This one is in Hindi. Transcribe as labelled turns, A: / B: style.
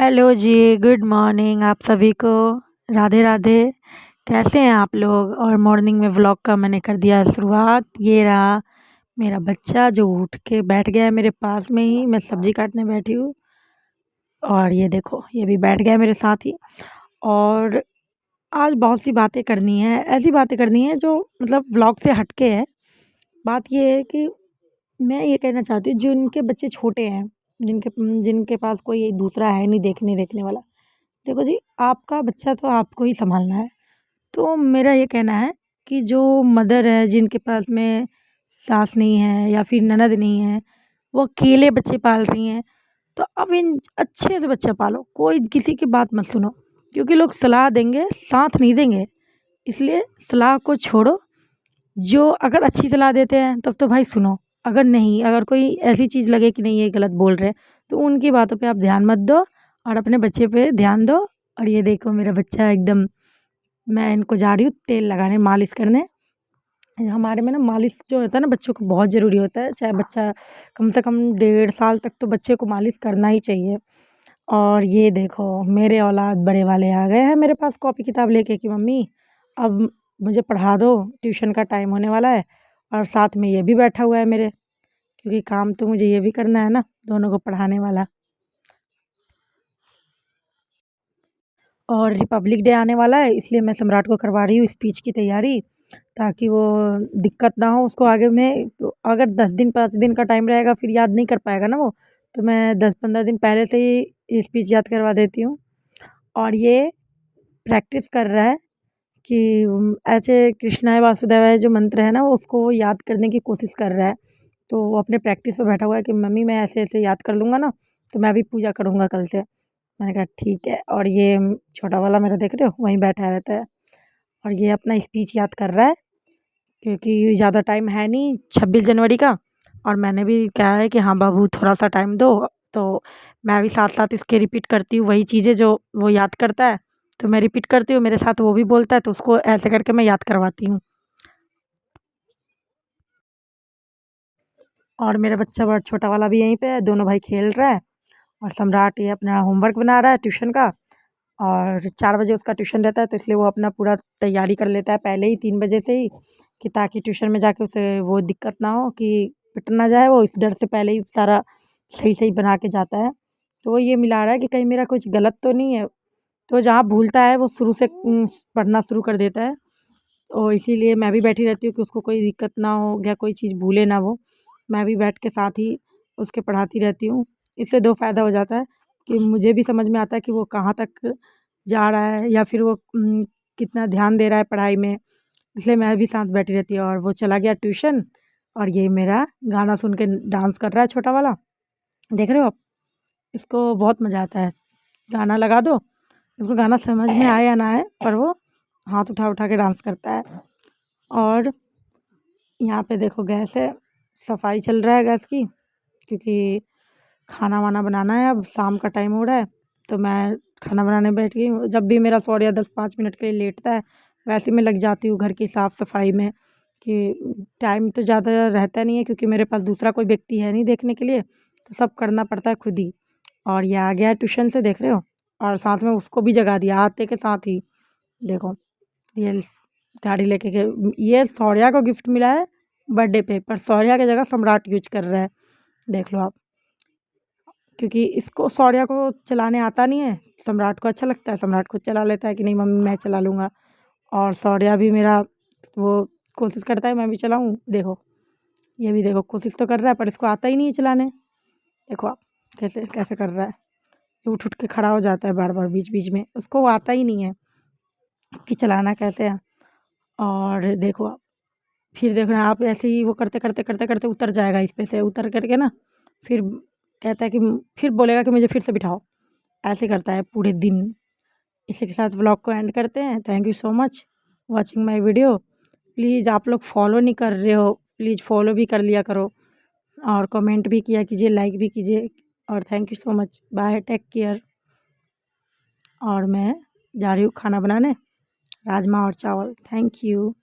A: हेलो जी, गुड मॉर्निंग आप सभी को। राधे राधे। कैसे हैं आप लोग? और मॉर्निंग में व्लॉग का मैंने कर दिया शुरुआत। ये रहा मेरा बच्चा जो उठ के बैठ गया है मेरे पास में ही। मैं सब्ज़ी काटने बैठी हूँ और ये देखो ये भी बैठ गया है मेरे साथ ही। और आज बहुत सी बातें करनी है, ऐसी बातें करनी है जो मतलब व्लॉग से हट के है। बात ये है कि मैं ये कहना चाहती हूँ जिनके बच्चे छोटे हैं, जिनके जिनके पास कोई दूसरा है नहीं देखने रेखने वाला। देखो जी, आपका बच्चा तो आपको ही सँभालना है। तो मेरा ये कहना है कि जो मदर है जिनके पास में सास नहीं है या फिर ननद नहीं है, वो अकेले बच्चे पाल रही हैं, तो अब इन अच्छे से बच्चा पालो, कोई किसी की बात मत सुनो। क्योंकि लोग सलाह देंगे, साथ नहीं देंगे। इसलिए सलाह को छोड़ो। जो अगर अच्छी सलाह देते हैं तब तो भाई सुनो। अगर नहीं, अगर कोई ऐसी चीज़ लगे कि नहीं ये गलत बोल रहे हैं, तो उनकी बातों पे आप ध्यान मत दो और अपने बच्चे पे ध्यान दो। और ये देखो मेरा बच्चा एकदम, मैं इनको जा रही हूँ तेल लगाने, मालिश करने। हमारे में ना मालिश जो होता है ना बच्चों को बहुत ज़रूरी होता है। चाहे बच्चा कम से कम 1.5 साल तक तो बच्चे को मालिश करना ही चाहिए। और ये देखो मेरे औलाद बड़े वाले आ गए हैं मेरे पास कॉपी किताब लेके कि मम्मी अब मुझे पढ़ा दो, ट्यूशन का टाइम होने वाला है। और साथ में ये भी बैठा हुआ है मेरे, क्योंकि काम तो मुझे ये भी करना है ना, दोनों को पढ़ाने वाला। और रिपब्लिक डे आने वाला है, इसलिए मैं सम्राट को करवा रही हूँ स्पीच की तैयारी, ताकि वो दिक्कत ना हो उसको आगे में। तो अगर 10 दिन 5 दिन का टाइम रहेगा फिर याद नहीं कर पाएगा ना वो। तो मैं 10-15 दिन पहले से ही स्पीच याद करवा देती हूँ। और ये प्रैक्टिस कर रहा है कि ऐसे कृष्णाय वासुदेवाय जो मंत्र है ना वो उसको याद करने की कोशिश कर रहा है। तो वो अपने प्रैक्टिस पे बैठा हुआ है कि मम्मी मैं ऐसे ऐसे याद कर लूँगा ना, तो मैं भी पूजा करूँगा कल से। मैंने कहा ठीक है। और ये छोटा वाला मेरा देख रहे हो वहीं बैठा रहता है और ये अपना स्पीच याद कर रहा है, क्योंकि ज़्यादा टाइम है नहीं 26 जनवरी का। और मैंने भी कहा है कि हाँ बाबू थोड़ा सा टाइम दो। तो मैं भी साथ साथ इसके रिपीट करती हूँ वही चीज़ें जो वो याद करता है। तो मैं रिपीट करती हूँ, मेरे साथ वो भी बोलता है, तो उसको ऐसे करके मैं याद करवाती हूँ। और मेरा बच्चा बड़ा छोटा वाला भी यहीं पे है, दोनों भाई खेल रहा है। और सम्राट ये अपना होमवर्क बना रहा है ट्यूशन का। और 4 बजे उसका ट्यूशन रहता है, तो इसलिए वो अपना पूरा तैयारी कर लेता है पहले ही 3 बजे से ही, कि ताकि ट्यूशन में जाके उसे वो दिक्कत ना हो कि पिट ना जाए। वो इस डर से पहले ही सारा सही सही बना के जाता है। तो वो ये मिला रहा है कि कहीं मेरा कुछ गलत तो नहीं है। तो जहाँ भूलता है वो शुरू से पढ़ना शुरू कर देता है। और इसीलिए मैं भी बैठी रहती हूँ कि उसको कोई दिक्कत ना हो या कोई चीज़ भूले ना वो। मैं भी बैठ के साथ ही उसके पढ़ाती रहती हूँ। इससे 2 फ़ायदा हो जाता है कि मुझे भी समझ में आता है कि वो कहाँ तक जा रहा है या फिर वो कितना ध्यान दे रहा है पढ़ाई में। इसलिए मैं भी साथ बैठी रहती हूँ। और वो चला गया ट्यूशन और ये मेरा गाना सुन के डांस कर रहा है छोटा वाला। देख रहे हो आप? इसको बहुत मज़ा आता है। गाना लगा दो, इसको गाना समझ में आए या ना आए, पर वो हाथ उठा उठा के डांस करता है। और यहाँ पे देखो गैस है, सफाई चल रहा है गैस की, क्योंकि खाना वाना बनाना है। अब शाम का टाइम हो रहा है, तो मैं खाना बनाने बैठ गई हूँ। जब भी मेरा सौर्या 10-5 मिनट के लिए लेटता है, वैसे मैं लग जाती हूँ घर की साफ़ सफाई में। कि टाइम तो ज़्यादा रहता नहीं है, क्योंकि मेरे पास दूसरा कोई व्यक्ति है नहीं देखने के लिए, तो सब करना पड़ता है खुद ही। और ये आ गया है ट्यूशन से, देख रहे हो? और साथ में उसको भी जगा दिया आते के साथ ही। देखो ये गाड़ी लेके के, ये शौर्या को गिफ्ट मिला है बर्थडे पे, पर शौर्या की जगह सम्राट यूज कर रहा है। देख लो आप। क्योंकि इसको शौर्या को चलाने आता नहीं है, सम्राट को अच्छा लगता है, सम्राट खुद चला लेता है कि नहीं मम्मी मैं चला लूँगा। और शौर्या भी मेरा वो कोशिश करता है मैं भी चलाऊँ। देखो ये भी देखो कोशिश तो कर रहा है, पर इसको आता ही नहीं है चलाने। देखो आप कैसे कैसे कर रहा है। ये उठ उठ के खड़ा हो जाता है बार बार बीच बीच में, उसको वो आता ही नहीं है कि चलाना कैसे है। और देखो आप, फिर देखना आप ऐसे ही वो करते करते करते करते उतर जाएगा इस पे से, उतर करके ना फिर कहता है कि फिर बोलेगा कि मुझे फिर से बिठाओ। ऐसे करता है पूरे दिन। इसी के साथ व्लॉग को एंड करते हैं। Thank you so much watching my video. Please आप लोग फॉलो नहीं कर रहे हो, प्लीज़ फॉलो भी कर लिया करो। और कमेंट भी किया कीजिए, लाइक भी कीजिए। और thank you so much, bye, take care. और मैं जा रही हूँ खाना बनाने, राजमा और चावल। Thank you.